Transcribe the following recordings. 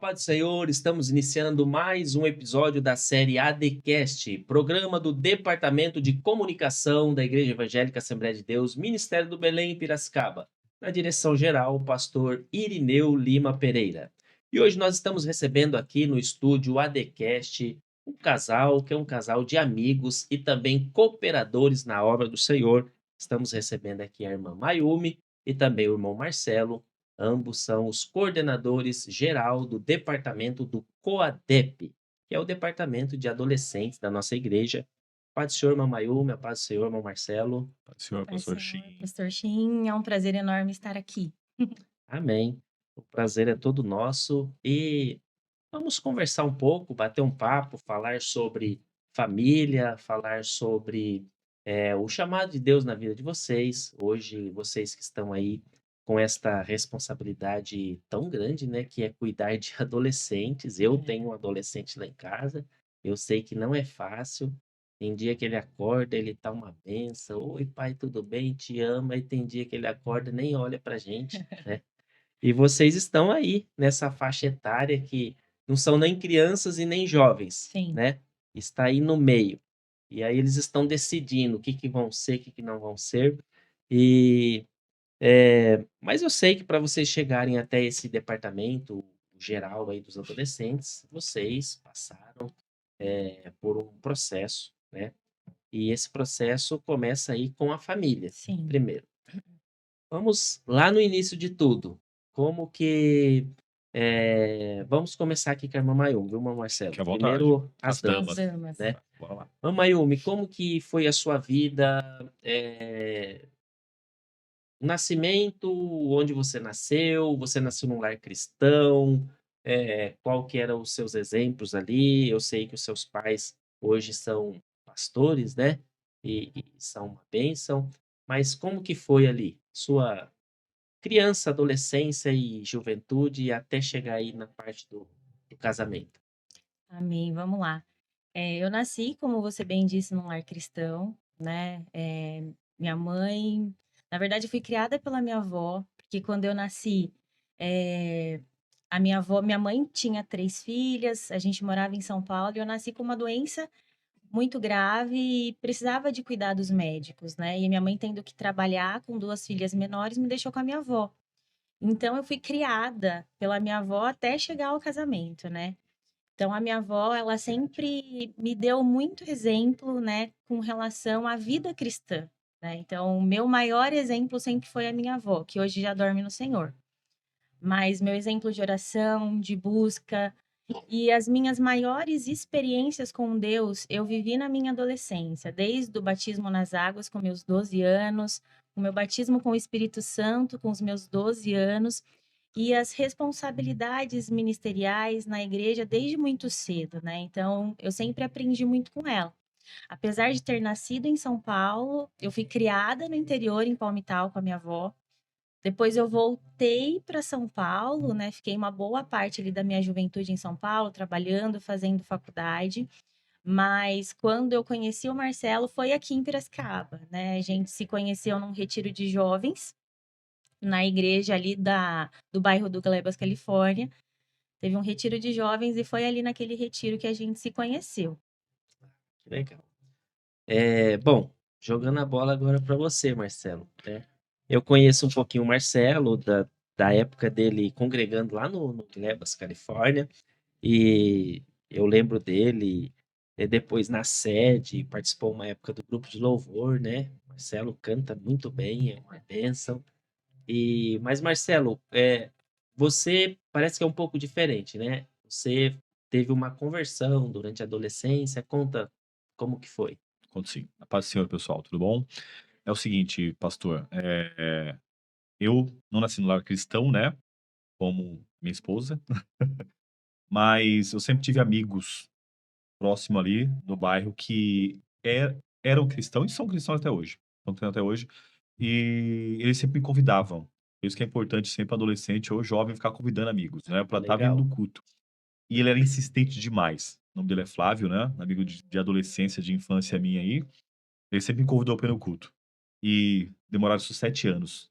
paz do Senhor, estamos iniciando mais um episódio da série ADCast, programa do Departamento de Comunicação da Igreja Evangélica Assembleia de Deus, Ministério do Belém em Piracicaba. Na direção geral, o pastor Irineu Lima Pereira. E hoje nós estamos recebendo aqui no estúdio ADCast um casal que é um casal de amigos e também cooperadores na obra do Senhor. Estamos recebendo aqui a irmã Mayumi e também o irmão Marcelo. Ambos são os coordenadores geral do departamento do COADEP, que é o departamento de adolescentes da nossa igreja. Paz do Senhor, irmã Mayumi, a paz do Senhor, irmão Marcelo. Paz do Senhor, Pai pastor Senhor, Shin. pastor Shin, é um prazer enorme estar aqui. Amém. O prazer é todo nosso e vamos conversar um pouco, bater um papo, falar sobre família, falar sobre o chamado de Deus na vida de vocês. Hoje, vocês que estão aí com esta responsabilidade tão grande, né, que é cuidar de adolescentes. Eu tenho um adolescente lá em casa, eu sei que não é fácil. Tem dia que ele acorda, ele tá uma benção. Oi, pai, tudo bem? Te ama. E tem dia que ele acorda e nem olha pra gente, né? E vocês estão aí nessa faixa etária que não são nem crianças e nem jovens, Sim, né? Está aí no meio. E aí eles estão decidindo o que que vão ser, o que que não vão ser. E mas eu sei que para vocês chegarem até esse departamento geral aí dos adolescentes, vocês passaram por um processo, né? E esse processo começa aí com a família, sim. primeiro. Vamos lá no início de tudo. Como que. Vamos começar aqui com a irmã Mayumi, viu, irmão Marcelo? Fique à vontade. Primeiro, as As As damas. damas, damas. né? Bora lá. Irmã Mayumi, como que foi a sua vida? O nascimento, onde você nasceu num lar cristão, qual que eram os seus exemplos ali? Eu sei que os seus pais hoje são pastores, né? E são uma bênção, mas como que foi ali? Sua criança, adolescência e juventude até chegar aí na parte do casamento. Amém, vamos lá. Eu nasci, como você bem disse, num lar cristão, né? Minha mãe, na verdade, eu fui criada pela minha avó, porque quando eu nasci, é, minha mãe tinha 3 filhas, a gente morava em São Paulo e eu nasci com uma doença muito grave e precisava de cuidados médicos, né? E minha mãe tendo que trabalhar com 2 filhas menores, me deixou com a minha avó. Então eu fui criada pela minha avó até chegar ao casamento, né. Então a minha avó, ela sempre me deu muito exemplo, né, com relação à vida cristã, né. Então o meu maior exemplo sempre foi a minha avó, que hoje já dorme no Senhor. Mas meu exemplo de oração, de busca e as minhas maiores experiências com Deus, eu vivi na minha adolescência, desde o batismo nas águas com meus 12 anos, o meu batismo com o Espírito Santo com os meus 12 anos, e as responsabilidades ministeriais na igreja desde muito cedo, né? Então, eu sempre aprendi muito com ela. Apesar de ter nascido em São Paulo, eu fui criada no interior, em Palmital, com a minha avó. Depois eu voltei para São Paulo, né? Fiquei uma boa parte ali da minha juventude em São Paulo, trabalhando, fazendo faculdade. Mas quando eu conheci o Marcelo foi aqui em Piracicaba, né? A gente se conheceu num retiro de jovens na igreja ali do bairro do Glebas, Califórnia. Teve um retiro de jovens e foi ali naquele retiro que a gente se conheceu. Que legal. Bom, jogando a bola agora para você, Marcelo, né? Eu conheço um pouquinho o Marcelo, da época dele congregando lá no Glebas, Califórnia, e eu lembro dele depois na sede, participou uma época do grupo de louvor, né? Marcelo canta muito bem, é uma bênção. Mas, Marcelo, você parece que é um pouco diferente, né? Você teve uma conversão durante a adolescência, conta como que foi. Conto sim. A paz do Senhor, pessoal. Tudo bom? É o seguinte, pastor. Eu não nasci no lar cristão, né? Como minha esposa. Mas eu sempre tive amigos próximo ali no bairro que eram cristãos e são cristãos até hoje. São cristãos até hoje. E eles sempre me convidavam. Por isso que é importante sempre adolescente ou jovem ficar convidando amigos, né? Pra estar vindo Legal. no culto. E ele era insistente demais. O nome dele é Flávio, né? Amigo de adolescência, de infância minha aí. Ele sempre me convidou para ir no culto. E demoraram isso 7 anos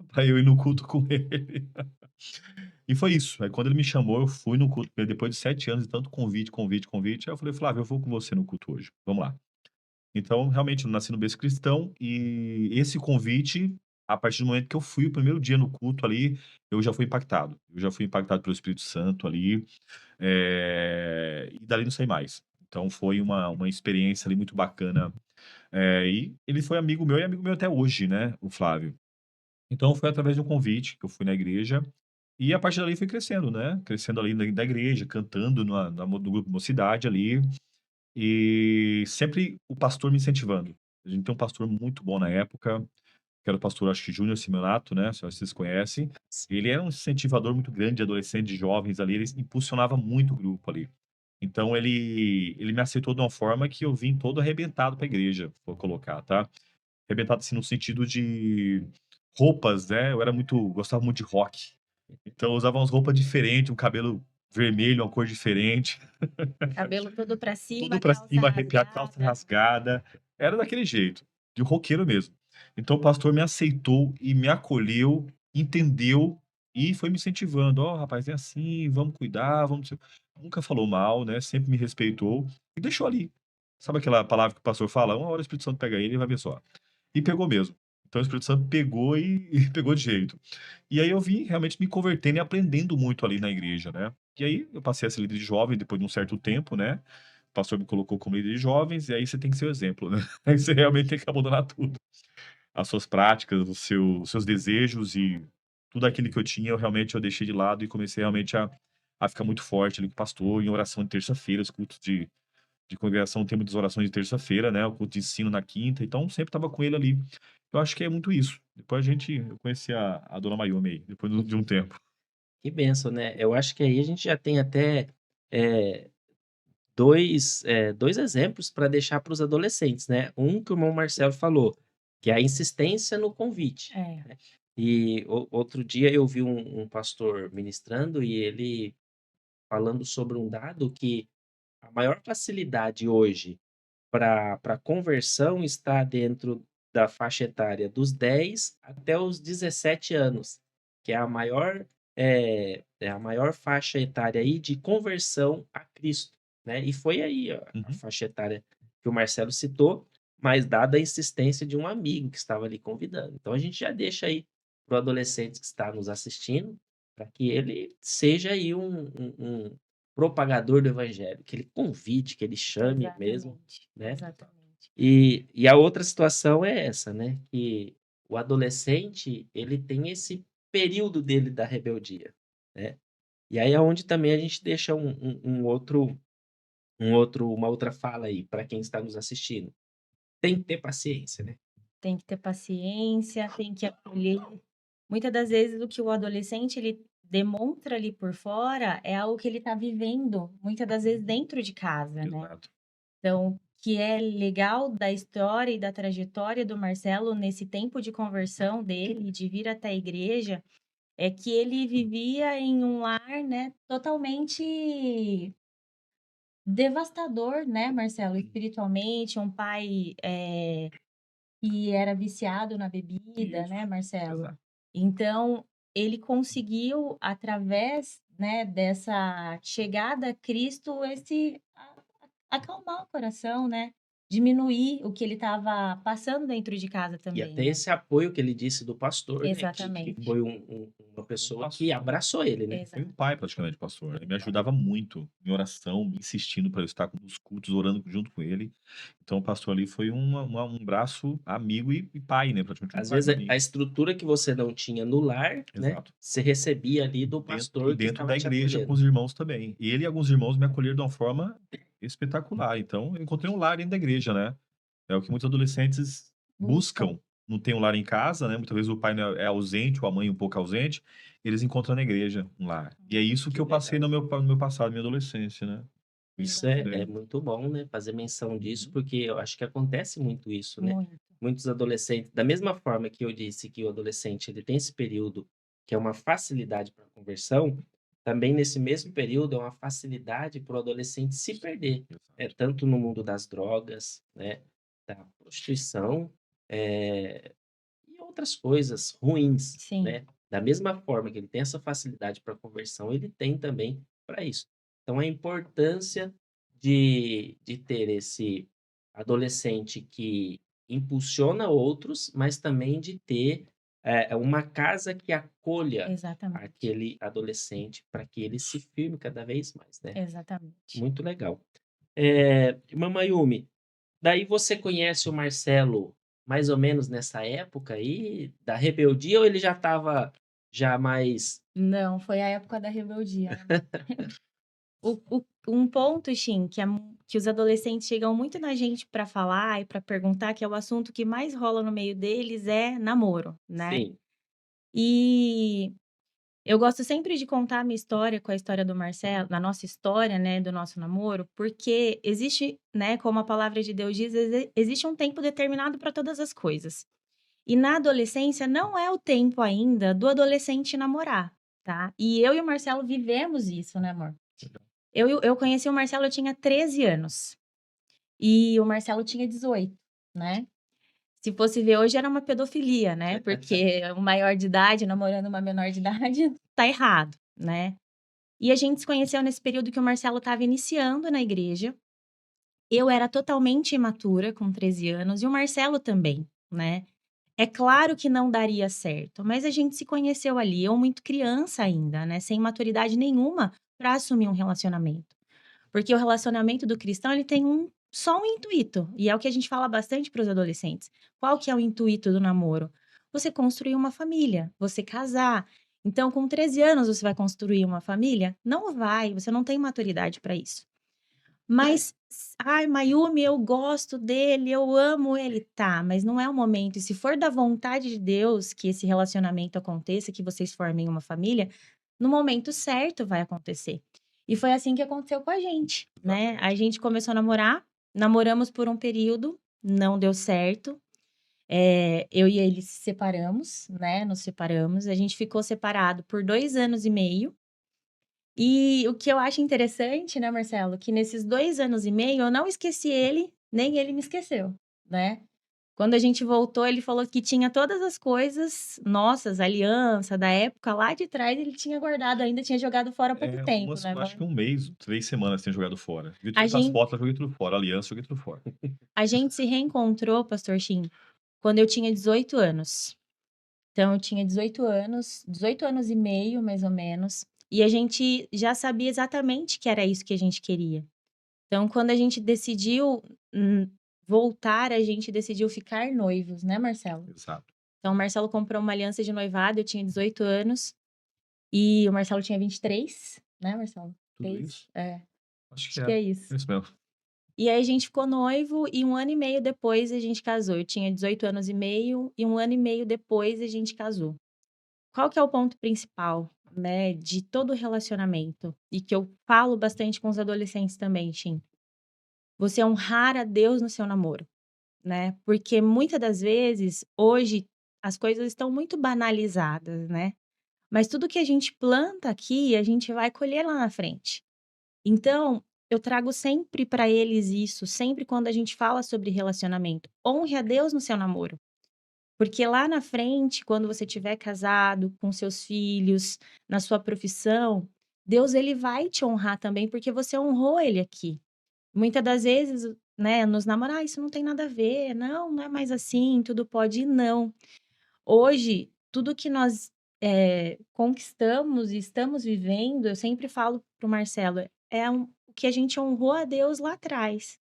para eu ir no culto com ele. E foi isso. Aí quando ele me chamou, eu fui no culto, depois de 7 anos e tanto convite, convite, convite. Aí eu falei, Flávio, eu vou com você no culto hoje. Vamos lá. Então, realmente, eu nasci no berço cristão e esse convite, a partir do momento que eu fui o primeiro dia no culto ali, eu já fui impactado. Eu já fui impactado pelo Espírito Santo ali, e dali não saí mais. Então foi uma experiência ali muito bacana. E ele foi amigo meu e amigo meu até hoje, né, o Flávio. Então foi através de um convite que eu fui na igreja e a partir dali fui crescendo, né, crescendo ali da igreja, cantando no grupo Mocidade ali, e sempre o pastor me incentivando. A gente tem um pastor muito bom na época, que era o pastor, acho que Júnior Simeonato, né, se vocês conhecem. Ele era um incentivador muito grande de adolescentes, de jovens ali, ele impulsionava muito o grupo ali. Então ele me aceitou de uma forma que eu vim todo arrebentado para a igreja, vou colocar, tá. Arrebentado, assim, no sentido de roupas, né, eu era muito gostava muito de rock. Então eu usava umas roupas diferentes, um cabelo vermelho, uma cor diferente. Cabelo todo pra Tudo cima, pra calça cima, arrepiar, calça rasgada. rasgada. Era daquele jeito, de roqueiro mesmo. Então o pastor me aceitou e me acolheu, entendeu e foi me incentivando: "Ó, rapaz, é assim, vamos cuidar, vamos", nunca falou mal, né, sempre me respeitou e deixou ali. Sabe aquela palavra que o pastor fala: "Uma hora o Espírito Santo pega ele e vai ver só". E pegou mesmo. Então o Espírito Santo pegou e pegou de jeito. E aí eu vim realmente me convertendo e aprendendo muito ali na igreja, né. E aí eu passei a ser líder de jovem depois de um certo tempo, né. O pastor me colocou como líder de jovens, e aí você tem que ser o exemplo, né. Aí você realmente tem que abandonar tudo. As suas práticas, os seus desejos e tudo aquilo que eu tinha, eu deixei de lado e comecei realmente a ficar muito forte ali com o pastor, em oração de terça-feira, os cultos de congregação tem muitas orações de terça-feira, né, o culto de ensino na quinta, então sempre estava com ele ali. Eu acho que é muito isso. Depois eu conheci a dona Mayumi aí, depois de um tempo. Que bênção, né? Eu acho que aí a gente já tem até eh, dois exemplos para deixar para os adolescentes, né? Um que o irmão Marcelo falou, que é a insistência no convite. É, E outro dia eu vi um pastor ministrando e ele falando sobre um dado que a maior facilidade hoje para conversão está dentro da faixa etária dos 10 até os 17 anos, que é é a maior faixa etária aí de conversão a Cristo, né? E foi aí a Uhum. faixa etária que o Marcelo citou, mas dada a insistência de um amigo que estava ali convidando. Então a gente já deixa aí para o adolescente que está nos assistindo, para que ele seja aí um propagador do evangelho, que ele convide, que ele chame mesmo, exatamente, né? exatamente. E a outra situação é essa, né, que o adolescente, ele tem esse período dele da rebeldia, né. E aí é onde também a gente deixa uma outra fala aí para quem está nos assistindo. Tem que ter paciência, né. Tem que ter paciência, tem que acolher. Muitas das vezes o que o adolescente ele demonstra ali por fora é algo que ele está vivendo, muitas das vezes dentro de casa, né. Exato. Então, o que é legal da história e da trajetória do Marcelo nesse tempo de conversão dele, de vir até a igreja, é que ele vivia em um lar, né, totalmente devastador, né, Marcelo, espiritualmente, um pai, que era viciado na bebida, Isso, né, Marcelo. exato. Então, ele conseguiu através, né, dessa chegada a Cristo, esse acalmar o coração, né, diminuir o que ele estava passando dentro de casa E também, até né. esse apoio que ele disse do pastor, né, que Exatamente, foi uma Um pessoa que pastor. abraçou ele, né. Foi um exato. pai praticamente, pastor. Ele me ajudava muito em oração, insistindo para eu estar nos cultos, orando junto com ele. Então o pastor ali foi um braço amigo e pai, né, praticamente um Às pai vezes para a mim. estrutura que você não tinha no lar, né, Exato. você recebia ali do E pastor que dentro estava da te igreja com acolhendo. os irmãos também. Ele e alguns irmãos me acolheram de uma forma espetacular. Então eu encontrei um lar dentro da igreja, né. É o que muitos adolescentes Buscam. buscam. Não tem um lar em casa, né, muitas vezes o pai, né, é ausente ou a mãe um pouco ausente, eles encontram na igreja um lar. E é isso que Que eu passei legal. no meu passado, minha adolescência, né. Isso é Exatamente. muito bom, né, fazer menção disso, Uhum. porque eu acho que acontece muito isso, né. Muito. Muitos adolescentes da mesma forma que eu disse que o adolescente ele tem esse período que é uma facilidade para conversão, também nesse mesmo período é uma facilidade para o adolescente se perder, Exato. tanto no mundo das drogas, né, da prostituição, e outras coisas ruins, Sim, né, Da mesma forma que ele tem essa facilidade para conversão, ele tem também para isso. Então, a importância de ter esse adolescente que impulsiona outros, mas também de ter uma casa que acolha Exatamente, aquele adolescente para que ele se firme cada vez mais, né? exatamente. Muito legal. Mamayumi, daí você conhece o Marcelo mais ou menos nessa época aí da rebeldia ou ele já estava já mais Não, foi a época da rebeldia, né? Um ponto, Shin, que os adolescentes chegam muito na gente para falar e para perguntar, que é o assunto que mais rola no meio deles, é namoro, né? sim, E eu gosto sempre de contar a minha história com a história do Marcelo, na nossa história, né, do nosso namoro, porque existe, né, como a palavra de Deus diz, existe um tempo determinado para todas as coisas. E na adolescência não é o tempo ainda do adolescente namorar, tá? E eu e o Marcelo vivemos isso, né, amor? Eu conheci o Marcelo, eu tinha 13 anos. E o Marcelo tinha 18, né? Se fosse ver hoje, era uma pedofilia, né? Porque o maior de idade namorando uma menor de idade tá errado, né? E a gente se conheceu nesse período que o Marcelo estava iniciando na igreja. Eu era totalmente imatura, com 13 anos, e o Marcelo também, né? É claro que não daria certo, mas a gente se conheceu ali, eu muito criança ainda, né? Sem maturidade nenhuma para assumir um relacionamento. Porque o relacionamento do cristão, ele tem só um intuito, e é o que a gente fala bastante para os adolescentes. Qual que é o intuito do namoro? Você construir uma família, você casar. Então, com 13 anos, você vai construir uma família? Não vai, você não tem maturidade para isso. Mas, ai, Mayumi, eu gosto dele, eu amo ele. Tá, mas não é o momento. E se for da vontade de Deus que esse relacionamento aconteça, que vocês formem uma família, no momento certo vai acontecer. E foi assim que aconteceu com a gente, né? A Exatamente. gente começou a namorar, namoramos por um período, não deu certo. Eu e ele se separamos, né? Nos separamos. A gente ficou separado por 2 anos e meio. E o que eu acho interessante, né, Marcelo, que nesses 2 anos e meio eu não esqueci ele, nem ele me esqueceu, né? Quando a gente voltou, ele falou que tinha todas as coisas nossas, aliança da época lá de trás, ele tinha guardado ainda, tinha jogado fora há pouco tempo, né, Acho amor? que um mês, 3 semanas tenho jogado fora. Vi A as gente, fotos, eu joguei tudo fora. Aliança, joguei tudo fora. a gente se reencontrou, Pastor Shin, quando eu tinha 18 anos. Então, eu tinha 18 anos, 18 anos e meio, mais ou menos, e a gente já sabia exatamente que era isso que a gente queria. Então, quando a gente decidiu voltar, a gente decidiu ficar noivos, né, Marcelo? Exato. Então, o Marcelo comprou uma aliança de noivado, eu tinha 18 anos e o Marcelo tinha 23, né, Marcelo? Tudo 3? isso? É, Acho que acho que é. é isso. É isso mesmo. E aí a gente ficou noivo e 1 ano e meio depois a gente casou. Eu tinha 18 anos e meio e 1 ano e meio depois a gente casou. Qual que é o ponto principal, né, de todo relacionamento? E que eu falo bastante com os adolescentes também, Shin. Você honrar a Deus no seu namoro, né? Porque muitas das vezes, hoje, as coisas estão muito banalizadas, né? Mas tudo que a gente planta aqui, a gente vai colher lá na frente. Então, eu trago sempre para eles isso, sempre quando a gente fala sobre relacionamento. Honre a Deus no seu namoro. Porque lá na frente, quando você estiver casado, com seus filhos, na sua profissão, Deus ele vai te honrar também, porque você honrou ele aqui. Muitas das vezes, né, nos namorar, isso não tem nada a ver, não, não é mais assim, tudo pode ir, não. Hoje, tudo que nós conquistamos e estamos vivendo, eu sempre falo pro Marcelo, o que a gente honrou a Deus lá atrás.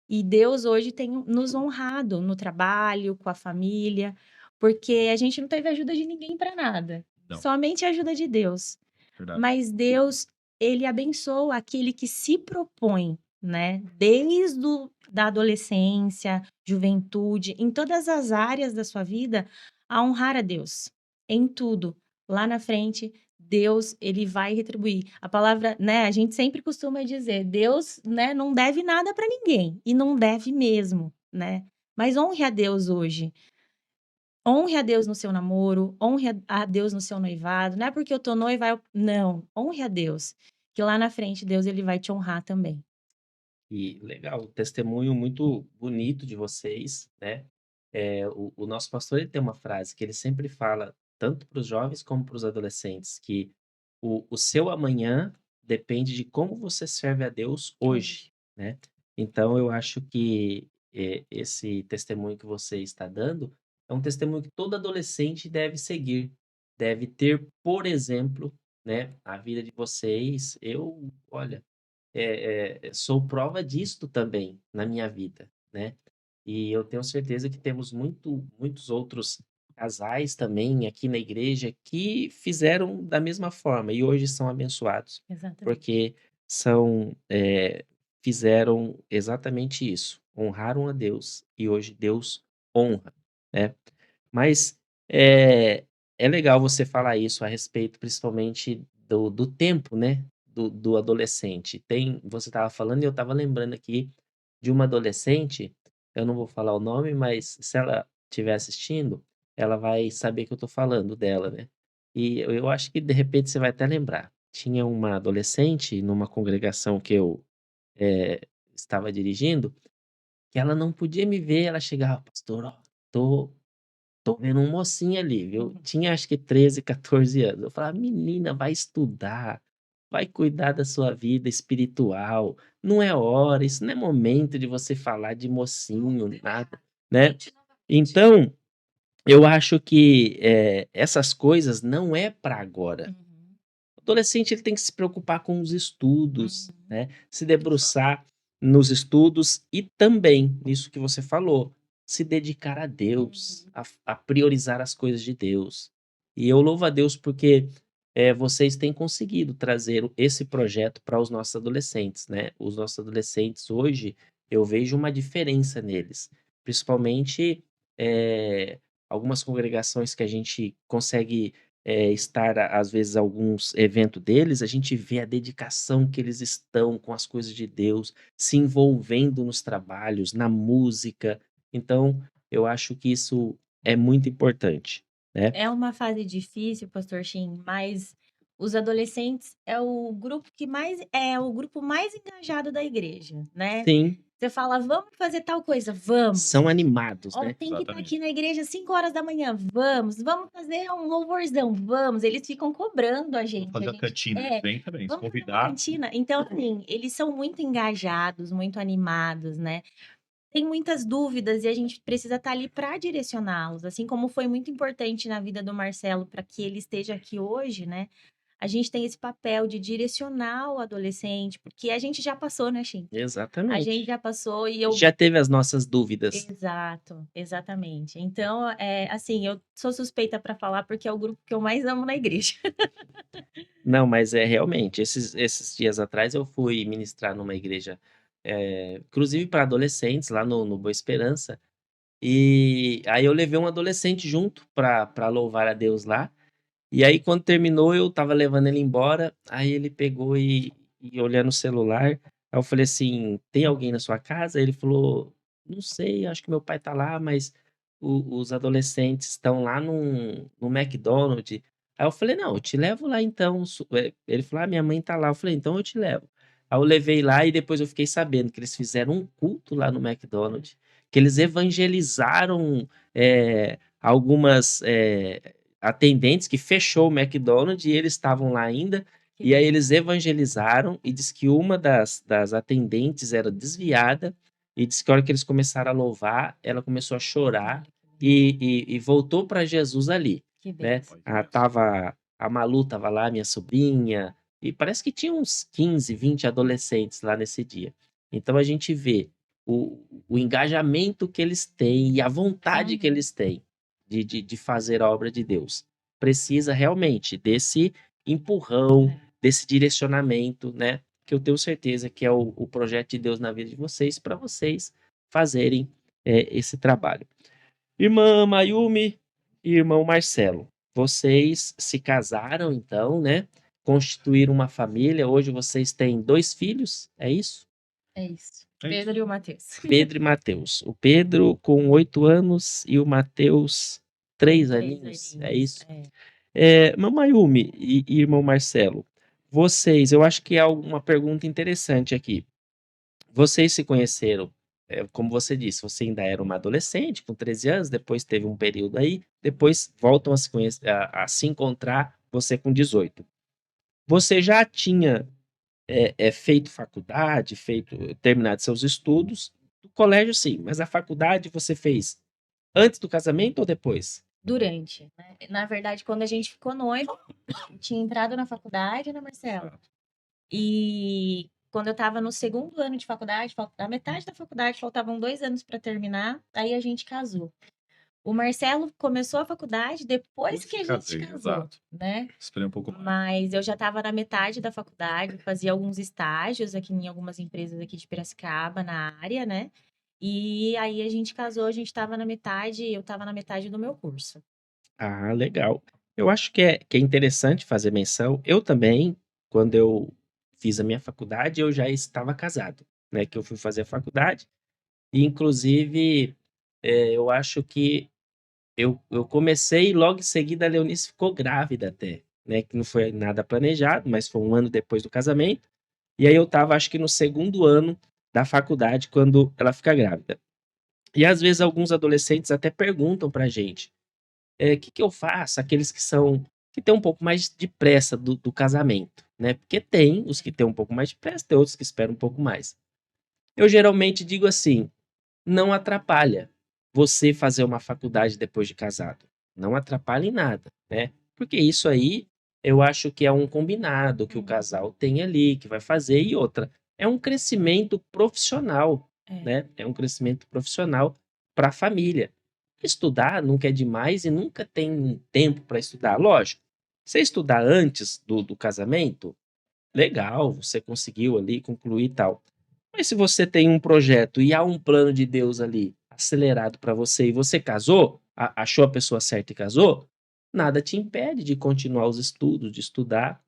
E Deus hoje tem nos honrado no trabalho, com a família, porque a gente não teve ajuda de ninguém para nada, Não, somente a ajuda de Deus. verdade. Mas Deus, ele abençoa aquele que se propõe, né? Desde da adolescência, juventude, em todas as áreas da sua vida, a honrar a Deus. Em tudo. Lá na frente, Deus, ele vai retribuir. A palavra, né, a gente sempre costuma dizer, Deus, né, não deve nada para ninguém, e não deve mesmo, né? Mas honre a Deus hoje. Honre a Deus no seu namoro, honre a Deus no seu noivado. Não é porque eu tô noiva, não. Honre a Deus, que lá na frente Deus ele vai te honrar também. e legal, testemunho muito bonito de vocês, né? O nosso pastor ele tem uma frase que ele sempre fala tanto para os jovens como para os adolescentes, que o seu amanhã depende de como você serve a Deus hoje, Hoje. né? Então, eu acho que esse testemunho que você está dando é um testemunho que todo adolescente deve seguir, deve ter, por exemplo, né, a vida de vocês. Eu, olha, sou prova disto também na minha vida, né? E eu tenho certeza que temos muitos outros casais também aqui na igreja que fizeram da mesma forma e hoje são abençoados, Exatamente. porque fizeram exatamente isso, honraram a Deus e hoje Deus honra, né? Mas é, é legal você falar isso a respeito, principalmente do tempo, né? Do adolescente. Você estava falando e eu estava lembrando aqui de uma adolescente, eu não vou falar o nome, mas se ela estiver assistindo, ela vai saber que eu estou falando dela, né? E eu acho que de repente você vai até lembrar. Tinha uma adolescente numa congregação que eu eh, estava dirigindo, que ela não podia me ver, ela chegava, pastor, ó, tô Tô vendo um mocinho ali, viu? Uhum. Tinha acho que 13, 14 anos. Eu falava: "Menina, vai estudar, vai cuidar da sua vida espiritual, não é hora, isso não é momento de você falar de mocinho, nada", né. Então, eu acho que, essas coisas não é para agora. Uhum. O adolescente ele tem que se preocupar com os estudos, Uhum. né, se Exato. debruçar nos estudos e também, nisso que você falou, se dedicar a Deus, Uhum. a priorizar as coisas de Deus. E eu louvo a Deus porque, vocês têm conseguido trazer esse projeto para os nossos adolescentes, né. Os nossos adolescentes hoje, eu vejo uma diferença neles, principalmente, eh, algumas congregações que a gente consegue estar, às vezes, alguns eventos deles, a gente vê a dedicação que eles estão com as coisas de Deus, se envolvendo nos trabalhos, na música. Então, eu acho que isso é muito importante, né? É uma fase difícil, pastor Shin, mas os adolescentes é o grupo mais engajado da igreja, né? Sim, Você fala: "Vamos fazer tal coisa", "Vamos". são animados, "Ó, né? tem que estar aqui Exatamente. na igreja 5 horas da manhã", "Vamos". "Vamos fazer um louvorzão", "Vamos". Eles ficam cobrando Vamos a fazer a gente cantina, eles é, vêm também, se "Vamos fazer uma convidar, cantina". Então, assim, eles são muito engajados, muito animados, né. Tem muitas dúvidas e a gente precisa estar ali para direcioná-los, assim como foi muito importante na vida do Marcelo para que ele esteja aqui hoje, né, a gente tem esse papel de direcionar o adolescente, porque a gente já passou, né, Chin? A gente Exatamente. já passou e eu Já teve as nossas dúvidas. exato, exatamente. Então, assim, eu sou suspeita para falar, porque é o grupo que eu mais amo na igreja. Não, mas é realmente, esses dias atrás eu fui ministrar numa igreja, inclusive para adolescentes, lá no Boa Esperança. E aí eu levei um adolescente junto pra louvar a Deus lá, e aí quando terminou eu estava levando ele embora, aí ele pegou e olhando o celular, aí eu falei assim: "Tem alguém na sua casa?" Ele falou: "Não sei, acho que meu pai tá lá, mas os adolescentes estão lá no McDonald's". Aí eu falei: "Não, eu te levo lá então", ele falou: "Ah, minha mãe tá lá", eu falei: "Então eu te levo". Aí eu levei lá e depois eu fiquei sabendo que eles fizeram um culto lá no McDonald's, que eles evangelizaram, algumas, atendentes que fechou o McDonald's e eles estavam lá ainda, Que e aí bom. eles evangelizaram e diz que uma das atendentes era desviada, e diz que a hora que eles começaram a louvar, ela começou a chorar Olha que bênção, e voltou para Jesus ali, que né. bênção. olha que benção. A Malu estava lá, minha sobrinha, e parece que tinha uns 15, 20 adolescentes lá nesse dia. Então a gente vê o engajamento que eles têm e a vontade que Uhum. eles têm de fazer a obra de Deus. Precisa realmente desse empurrão, É. desse direcionamento, né, que eu tenho certeza que é o projeto de Deus na vida de vocês, para vocês fazerem, esse trabalho. Irmã Mayumi e irmão Marcelo, vocês se casaram então, né, constituíram uma família, hoje vocês têm 2 filhos, é isso? É isso. É Pedro isso. e o Matheus. Pedro e Mateus. O Pedro com 8 anos e o Mateus Com 3 3 aninhos, é aninhos. isso? É. Mamayumi e irmão Marcelo, vocês eu acho que há uma pergunta interessante aqui. Vocês se conheceram como você disse, você ainda era uma adolescente, com 13 anos, depois teve um período aí, depois voltam a se conhecer, a se encontrar, você com 18. Você já tinha feito faculdade, terminado seus estudos, o colégio sim, mas a faculdade você fez antes do casamento ou depois? Durante, né? Na verdade, quando a gente ficou noivo, eu tinha entrado na faculdade, né, Marcelo? E quando eu estava no segundo ano de faculdade, na metade da faculdade, faltavam 2 anos para terminar, aí a gente casou. O Marcelo começou a faculdade depois que a gente Casei, casou, exato. né? Esperei um pouco mais. Mas eu já estava na metade da faculdade, fazia alguns estágios aqui em algumas empresas aqui de Piracicaba, na área, né? E aí a gente casou, a gente estava na metade, eu estava na metade do meu curso. Ah, legal. Eu acho que é interessante fazer menção. Eu também, quando eu fiz a minha faculdade, eu já estava casado, né? Que eu fui fazer a faculdade. E, inclusive, eu acho que eu comecei e logo em seguida a Leonice ficou grávida até, né? Que não foi nada planejado, mas foi um ano depois do casamento. E aí eu estava, acho que no segundo ano da faculdade, quando ela fica grávida. E às vezes alguns adolescentes até perguntam pra gente, que eu faço? Aqueles que têm um pouco mais de pressa do casamento, né? Porque tem os que têm um pouco mais de pressa, tem outros que esperam um pouco mais. Eu geralmente digo assim: não atrapalha você fazer uma faculdade depois de casado. Não atrapalha em nada, né? Porque isso aí eu acho que é um combinado que o casal tem ali, que vai fazer, e outra, é um crescimento profissional, É. né? É um crescimento profissional para a família. Estudar nunca é demais e nunca tem tempo para estudar. Lógico, você estudar antes do casamento, legal, você conseguiu ali concluir e tal. Mas se você tem um projeto e há um plano de Deus ali acelerado para você e você casou, achou a pessoa certa e casou, nada te impede de continuar os estudos, de estudar.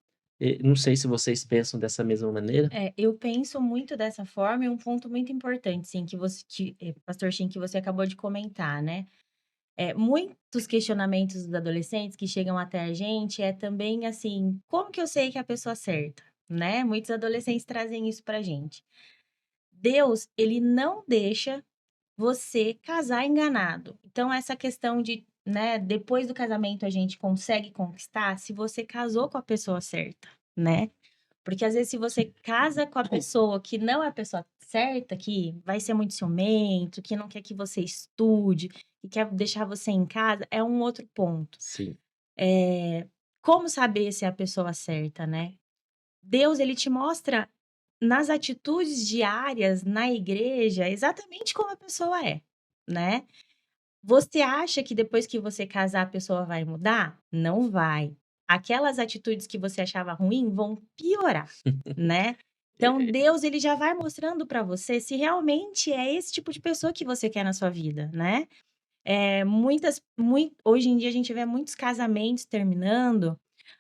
Não sei se vocês pensam dessa mesma maneira. Eu penso muito dessa forma e um ponto muito importante, sim, Pastor Shin, que você acabou de comentar, né? Muitos questionamentos dos adolescentes que chegam até a gente é também assim, como que eu sei que é a pessoa certa, né? Muitos adolescentes trazem isso pra gente. Deus, ele não deixa você casar enganado. Então, essa questão de, né, depois do casamento a gente consegue conquistar se você casou com a pessoa certa, né? Porque às vezes se você casa com a pessoa que não é a pessoa certa, que vai ser muito ciumento, que não quer que você estude, que quer deixar você em casa, é um outro ponto. Sim, Como saber se é a pessoa certa, né? Deus, ele te mostra nas atitudes diárias na igreja exatamente como a pessoa é, né? Você acha que depois que você casar a pessoa vai mudar? Não vai. Aquelas atitudes que você achava ruim vão piorar, né? Então Deus ele já vai mostrando para você se realmente é esse tipo de pessoa que você quer na sua vida, né? Hoje em dia a gente vê muitos casamentos terminando.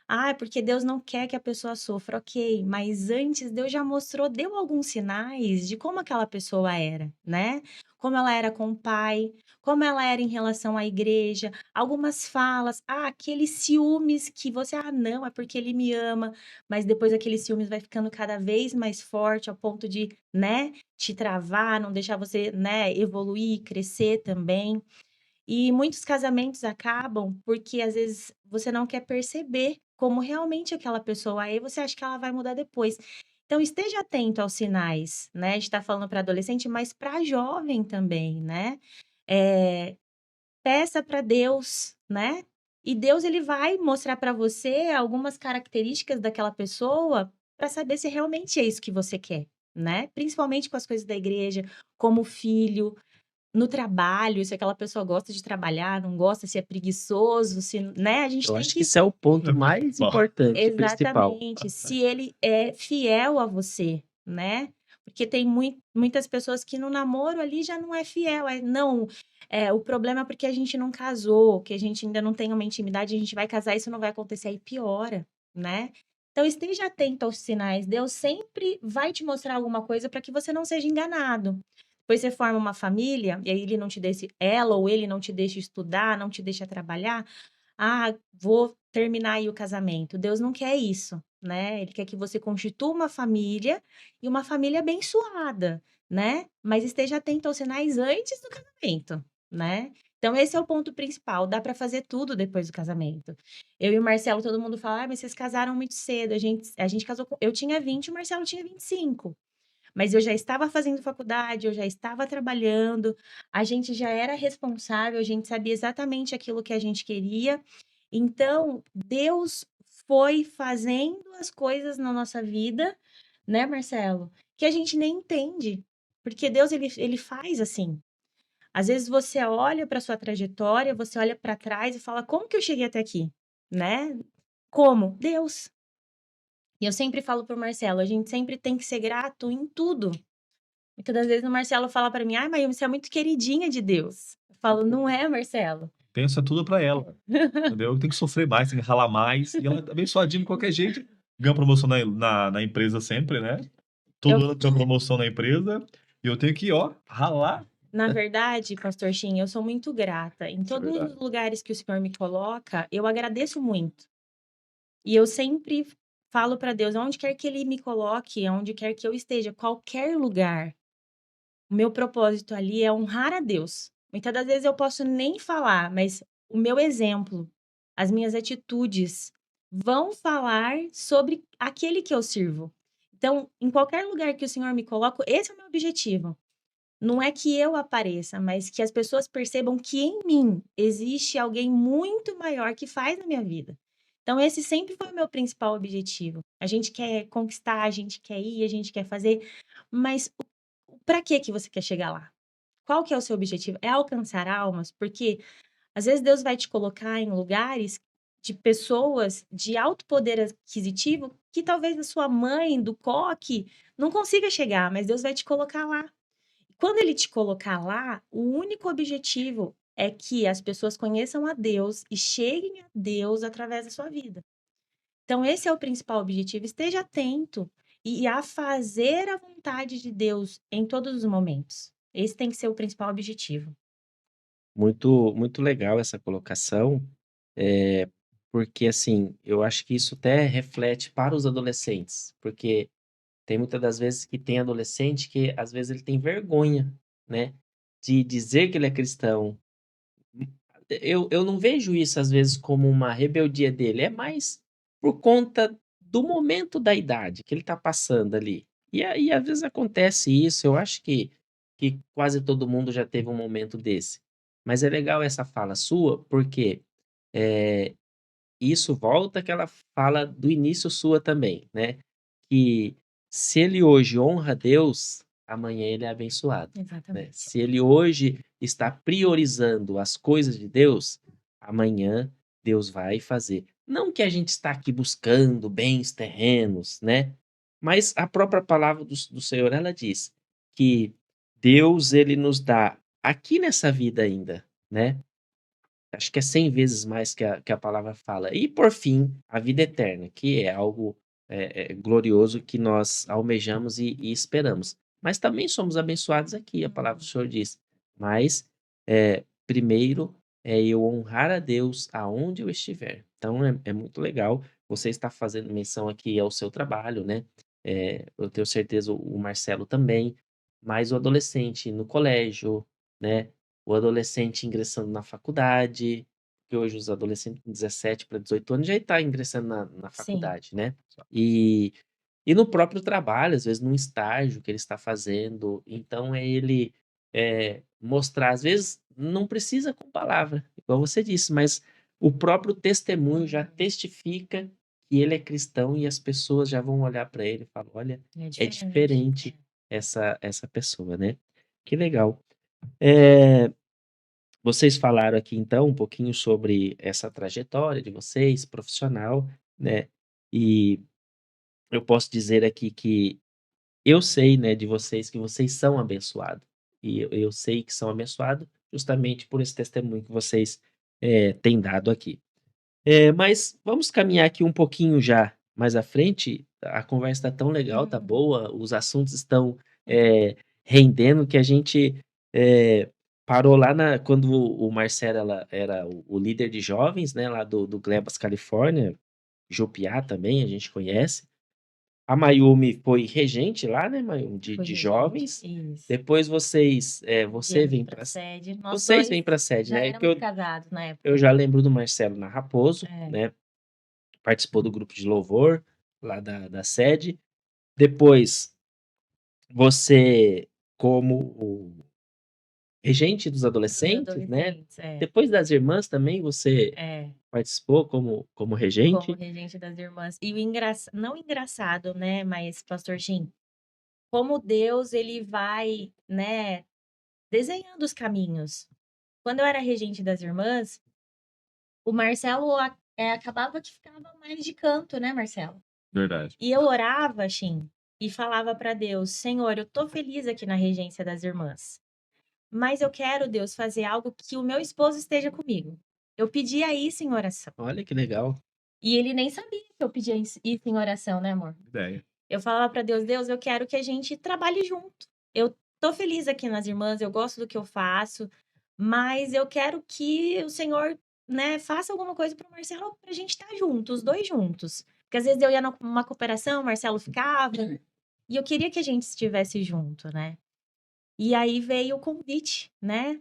Ah, porque Deus não quer que a pessoa sofra, ok, mas antes Deus já mostrou, deu alguns sinais de como aquela pessoa era, né? Como ela era com o pai, como ela era em relação à igreja, algumas falas, aqueles ciúmes que você, não, é porque ele me ama, mas depois aqueles ciúmes vai ficando cada vez mais forte ao ponto de, né, te travar, não deixar você, né, evoluir, crescer também. E muitos casamentos acabam porque às vezes você não quer perceber como realmente aquela pessoa é e você acha que ela vai mudar depois. Então esteja atento aos sinais, né? A gente está falando para adolescente, mas para jovem também, né? Eh, Peça para Deus, né? E Deus ele vai mostrar para você algumas características daquela pessoa para saber se realmente é isso que você quer, né? Principalmente com as coisas da igreja, como filho, no trabalho, se aquela pessoa gosta de trabalhar, não gosta, se é preguiçoso, se, né? A gente eu tem acho que que isso é o ponto mais Bom, importante, principal. exatamente, se ele é fiel a você, né? Porque tem muitas pessoas que no namoro ali já não é fiel, não, o problema é porque a gente não casou, que a gente ainda não tem uma intimidade, a gente vai casar, isso não vai acontecer, aí piora, né? Então esteja atento aos sinais, Deus sempre vai te mostrar alguma coisa para que você não seja enganado. Depois você forma uma família, e aí ele não te deixa, ela ou ele não te deixa estudar, não te deixa trabalhar, vou terminar aí o casamento. Deus não quer isso, né? Ele quer que você constitua uma família e uma família abençoada, né? Mas esteja atento aos sinais antes do casamento, né? Então, esse é o ponto principal. Dá para fazer tudo depois do casamento. Eu e o Marcelo, todo mundo fala, mas vocês casaram muito cedo. A gente casou com... Eu tinha 20, o Marcelo tinha 25. Mas eu já estava fazendo faculdade, eu já estava trabalhando, a gente já era responsável, a gente sabia exatamente aquilo que a gente queria. Então, Deus foi fazendo as coisas na nossa vida, né, Marcelo? Que a gente nem entende. Porque Deus, ele faz assim. Às vezes você olha para sua trajetória, você olha para trás e fala: como que eu cheguei até aqui? Né? Como? Deus. E eu sempre falo pro Marcelo, a gente sempre tem que ser grato em tudo. Muitas das vezes o Marcelo fala para mim: ai, Maíra, você é muito queridinha de Deus. Eu falo: não é, Marcelo? Pensa tudo pra ela, entendeu? Tem que sofrer mais, tem que ralar mais. E ela é abençoadinha de qualquer jeito. Ganha promoção na empresa sempre, né? Eu, Todo ano tem uma promoção na empresa. E eu tenho que, ó, ralar. na verdade, Pastor Shin, eu sou muito grata. Em Isso é todos os verdade. lugares que o Senhor me coloca, eu agradeço muito. E eu sempre falo para Deus, aonde quer que Ele me coloque, aonde quer que eu esteja, qualquer lugar, o meu propósito ali é honrar a Deus. Muitas das vezes eu posso nem falar, mas o meu exemplo, as minhas atitudes vão falar sobre aquele que eu sirvo. Então, em qualquer lugar que o Senhor me coloque, esse é o meu objetivo. Não é que eu apareça, mas que as pessoas percebam que em mim existe alguém muito maior que faz na minha vida. Então, esse sempre foi o meu principal objetivo. A gente quer conquistar, a gente quer ir, a gente quer fazer, mas para que você quer chegar lá? Qual que é o seu objetivo? É alcançar almas? Porque às vezes Deus vai te colocar em lugares de pessoas de alto poder aquisitivo que talvez a sua mãe do coque não consiga chegar, mas Deus vai te colocar lá. Quando ele te colocar lá, o único objetivo é que as pessoas conheçam a Deus e cheguem a Deus através da sua vida. Então, esse é o principal objetivo. Esteja atento e a fazer a vontade de Deus em todos os momentos. Esse tem que ser o principal objetivo. Muito, muito legal essa colocação, eh, porque assim, eu acho que isso até reflete para os adolescentes, porque tem muitas das vezes que tem adolescente que às vezes ele tem vergonha, né, de dizer que ele é cristão. Eu não vejo isso às vezes como uma rebeldia dele, é mais por conta do momento da idade que ele está passando ali. E aí às vezes acontece isso, eu acho que quase todo mundo já teve um momento desse. Mas é legal essa fala sua, porque, eh, isso volta àquela fala do início sua também, né, que se ele hoje honra a Deus, amanhã ele é abençoado, né. Exatamente. Se ele hoje está priorizando as coisas de Deus, amanhã Deus vai fazer. Não que a gente está aqui buscando bens terrenos, né, mas a própria palavra do Senhor, ela diz que Deus, ele nos dá aqui nessa vida ainda, né, acho que é 100 vezes mais que a palavra fala. E por fim, a vida eterna, que é algo, glorioso que nós almejamos e esperamos. Mas também somos abençoados aqui, a palavra do Senhor diz. Mas, primeiro é eu honrar a Deus aonde eu estiver. Então é muito legal você estar fazendo menção aqui ao seu trabalho, né. Eu tenho certeza o Marcelo também, mas o adolescente no colégio, né, o adolescente ingressando na faculdade, porque hoje os adolescentes com 17 para 18 anos já está ingressando na Sim. faculdade, né. E e no próprio trabalho, às vezes num estágio que ele está fazendo, então é ele, mostrar, às vezes não precisa com palavra, igual você disse, mas o próprio testemunho já testifica que ele é cristão e as pessoas já vão olhar para ele e falar: "Olha, É é diferente. diferente essa pessoa", né. Que legal. Eh Vocês falaram aqui então um pouquinho sobre essa trajetória de vocês, profissional, né, e eu posso dizer aqui que eu sei, né, de vocês que vocês são abençoados, e eu sei que são abençoados justamente por esse testemunho que vocês, têm dado aqui. Mas vamos caminhar aqui um pouquinho já mais à frente, a conversa está tão legal, tá Uhum. boa, os assuntos estão, rendendo que a gente, eh, parou lá na quando o Marcelo era o líder de jovens, né, lá do Glebas, Califórnia, Jopiá também, a gente conhece. A Mayumi foi regente lá, né, Mayumi, Foi de regente. jovens. Isso. Depois você Viemos vem pra para sede. Nós vocês dois vêm para sede, já né? Que éramos casados na eu época. já lembro do Marcelo na Raposo, É. né? Participou do grupo de louvor lá da sede. Depois você como o regente dos Dos adolescentes, né? adolescentes, é. Depois das irmãs também você É. participou como Como regente. regente das irmãs. E o não engraçado, né, mas pastor Jim, como Deus ele vai, né, desenhando os caminhos. Quando eu era regente das irmãs, o Marcelo acabava que ficava mais de canto, né, Marcelo? Verdade. E eu orava, Shin, e falava para Deus: Senhor, eu tô feliz aqui na regência das irmãs, mas eu quero, Deus, fazer algo que o meu esposo esteja comigo. Eu pedia isso em oração. Olha que legal. E ele nem sabia que eu pedia isso em oração, né, amor? Ideia. Eu falava para Deus: Deus, eu quero que a gente trabalhe junto. Eu tô feliz aqui nas irmãs, eu gosto do que eu faço, mas eu quero que o Senhor, né, faça alguma coisa pro Marcelo pra gente estar junto, os dois juntos. Porque às vezes eu ia numa cooperação, o Marcelo ficava, e eu queria que a gente estivesse junto, né? E aí veio o convite, né?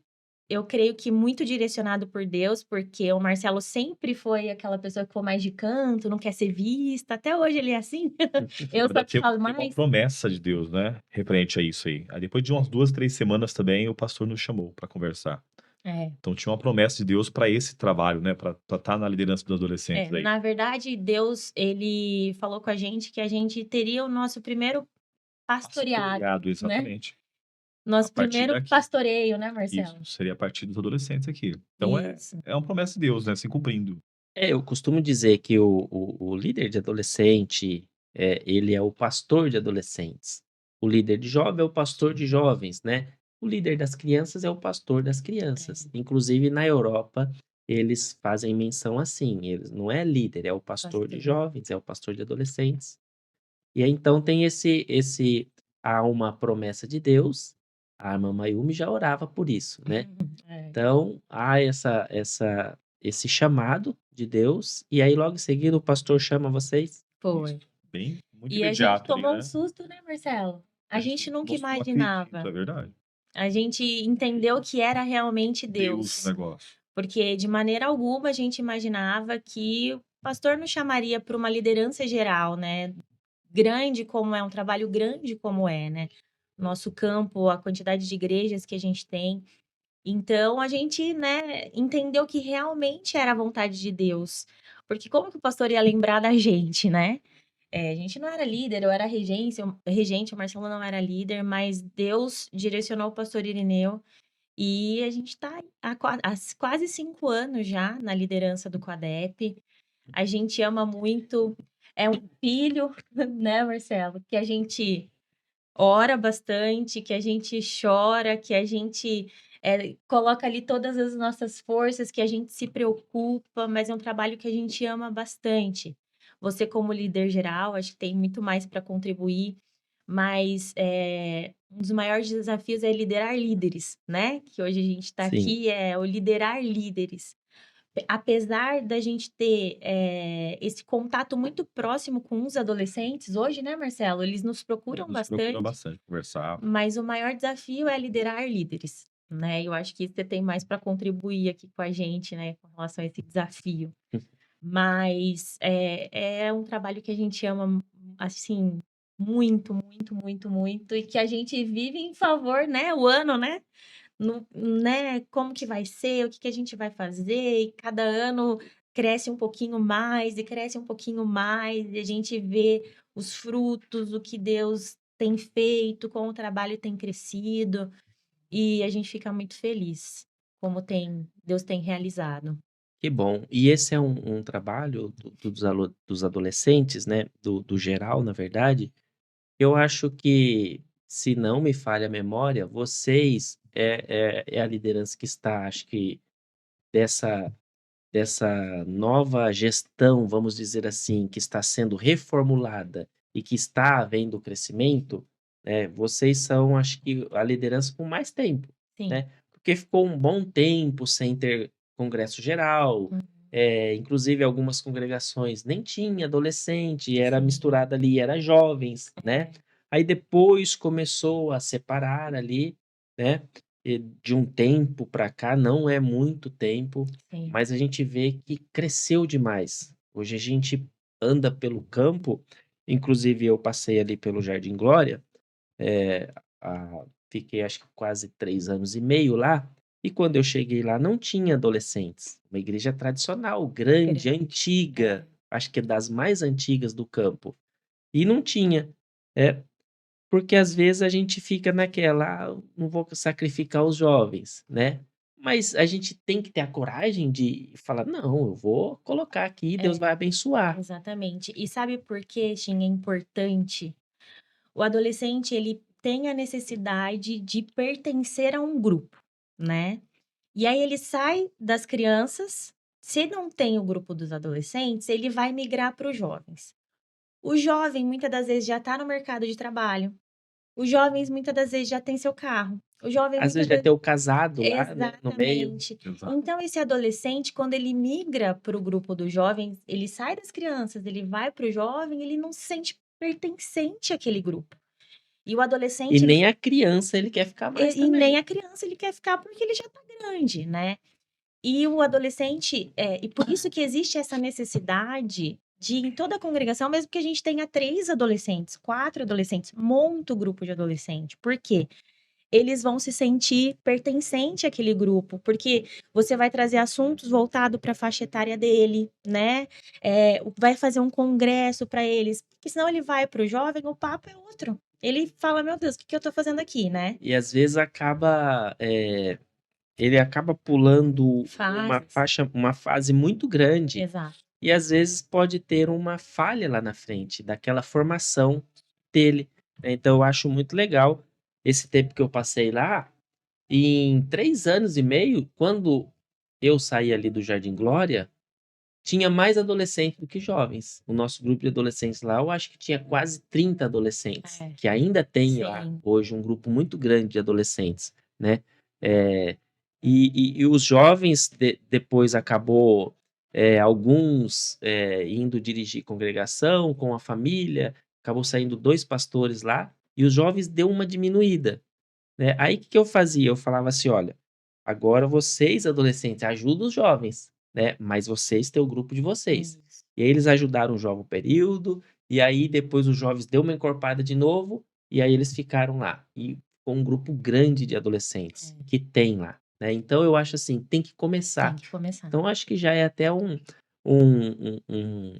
Eu creio que muito direcionado por Deus, porque o Marcelo sempre foi aquela pessoa que foi mais de canto, não quer ser vista. Até hoje ele é assim. Eu Na sou verdade, que falo tem uma mais. promessa de Deus, né, referente a isso aí. Aí depois de umas 2, 3 semanas também, o pastor nos chamou para conversar. É, Então tinha uma promessa de Deus para esse trabalho, né, para estar na liderança dos adolescentes aí. na verdade, Deus, ele falou com a gente que a gente teria o nosso primeiro pastoreado, Pastoreado, né? exatamente. A Nosso partir primeiro daqui. pastoreio, né, Isso, Marcelo? seria a partir dos adolescentes aqui. Então Isso. é uma promessa de Deus, né, se cumprindo. Eu costumo dizer que o líder de adolescente, ele é o pastor de adolescentes. O líder de jovem é o pastor de jovens, né? O líder das crianças é o pastor das crianças. Inclusive, na Europa, eles fazem menção assim, eles não é líder, é o pastor de Pastor. jovens, é o pastor de adolescentes. E aí, então, tem há uma promessa de Deus, a irmã Mayumi já orava por isso, né? É. Então, há esse chamado de Deus, e aí logo em seguida o pastor chama vocês. Foi. Isso. Bem, muito E a gente imediato ali, tomou um né? susto, né, Marcelo? A gente nunca Mostrou, não acredito, imaginava. é verdade. A gente entendeu que era realmente Deus o Deus. negócio. Porque de maneira alguma a gente imaginava que o pastor nos chamaria para uma liderança geral, né? Grande como é, um trabalho grande como é, né? Nosso campo, a quantidade de igrejas que a gente tem. Então a gente, né, entendeu que realmente era a vontade de Deus. Porque como que o pastor ia lembrar da gente, né? A gente não era líder, eu era regente, o Marcelo não era líder, mas Deus direcionou o pastor Irineu e a gente está há quase 5 anos já na liderança do Quadep. A gente ama muito, é um filho, né, Marcelo? Que a gente ora bastante, que a gente chora, que a gente coloca ali todas as nossas forças, que a gente se preocupa, mas é um trabalho que a gente ama bastante. Você, como líder geral, acho que tem muito mais para contribuir, mas um dos maiores desafios é liderar líderes, né? Que hoje a gente está Sim. aqui, é o liderar líderes. Apesar da gente ter esse contato muito próximo com os adolescentes, hoje, né, Marcelo? Eles nos procuram Nos procura bastante, bastante conversar. mas o maior desafio é liderar líderes, né? Eu acho que você tem mais para contribuir aqui com a gente, né, com relação a esse desafio. Mas é um trabalho que a gente ama, assim, muito, muito, muito, muito, e que a gente vive em favor, né? O ano, né? Né, como que vai ser, o que que a gente vai fazer, e cada ano cresce um pouquinho mais e cresce um pouquinho mais, e a gente vê os frutos, o que Deus tem feito, como o trabalho tem crescido, e a gente fica muito feliz como Deus tem realizado. Que bom. E esse é um trabalho dos adolescentes, né? Do geral, na verdade. Eu acho que, se não me falha a memória, vocês é a liderança que está, acho que, dessa nova gestão, vamos dizer assim, que está sendo reformulada e que está havendo crescimento, né, vocês são, acho que, a liderança com mais tempo, Sim. né? Porque ficou um bom tempo sem ter congresso geral, Uhum. Inclusive algumas congregações nem tinha adolescente, era Sim. misturado ali, era jovens, né? Aí depois começou a separar ali, né? E de um tempo para cá, não é muito tempo, Sim. mas a gente vê que cresceu demais. Hoje a gente anda pelo campo, inclusive eu passei ali pelo Jardim Glória, fiquei acho que quase 3 anos e meio lá, e quando eu cheguei lá não tinha adolescentes. Uma igreja tradicional, grande, Grande. antiga, acho que é das mais antigas do campo. E não tinha. É, porque às vezes a gente fica naquela, não vou sacrificar os jovens, né? Mas a gente tem que ter a coragem de falar, não, eu vou colocar aqui, Deus vai abençoar. Exatamente. E sabe por que, Shin, é importante? O adolescente, ele tem a necessidade de pertencer a um grupo, né? E aí ele sai das crianças, se não tem o grupo dos adolescentes, ele vai migrar para os jovens. O jovem, muitas das vezes, já está no mercado de trabalho. Os jovens, muitas das vezes, já tem seu carro. O jovem, Às muitas vezes já das tem o casado lá, né, no meio. Exatamente. Exato. Então, esse adolescente, quando ele migra para o grupo dos jovens, ele sai das crianças, ele vai para o jovem, ele não se sente pertencente àquele grupo. E o E adolescente, ele nem a criança ele quer ficar mais e nem também. a criança ele quer ficar porque ele já está grande, né? E o adolescente, e por isso que existe essa necessidade de, em toda a congregação, mesmo que a gente tenha 3 adolescentes, 4 adolescentes, monta o grupo de adolescente. Por quê? Eles vão se sentir pertencente àquele grupo, porque você vai trazer assuntos voltados para a faixa etária dele, né? Vai fazer um congresso para eles, porque senão ele vai para o jovem, o papo é outro. Ele fala, meu Deus, o que que eu tô fazendo aqui, né? E às vezes ele acaba pulando Fases. uma fase muito grande. Exato. E às vezes pode ter uma falha lá na frente, daquela formação dele, né. Então eu acho muito legal esse tempo que eu passei lá, em 3 anos e meio, quando eu saí ali do Jardim Glória, tinha mais adolescentes do que jovens. O nosso grupo de adolescentes lá, eu acho que tinha quase 30 adolescentes, que ainda tem lá Sim. hoje um grupo muito grande de adolescentes, né? É, e os jovens depois acabou alguns indo dirigir congregação com a família, acabou saindo 2 pastores lá, e os jovens deu uma diminuída, né? Aí o que que eu fazia? Eu falava assim: olha, agora vocês, adolescentes, ajudam os jovens, né? Mas vocês têm o grupo de vocês. Isso. E aí eles ajudaram o jovem período, e aí depois os jovens deu uma encorpada de novo, e aí eles ficaram lá. E com um grupo grande de adolescentes que tem lá, né? Então eu acho assim, tem que Tem começar. que começar. Então eu acho que já é até um, um-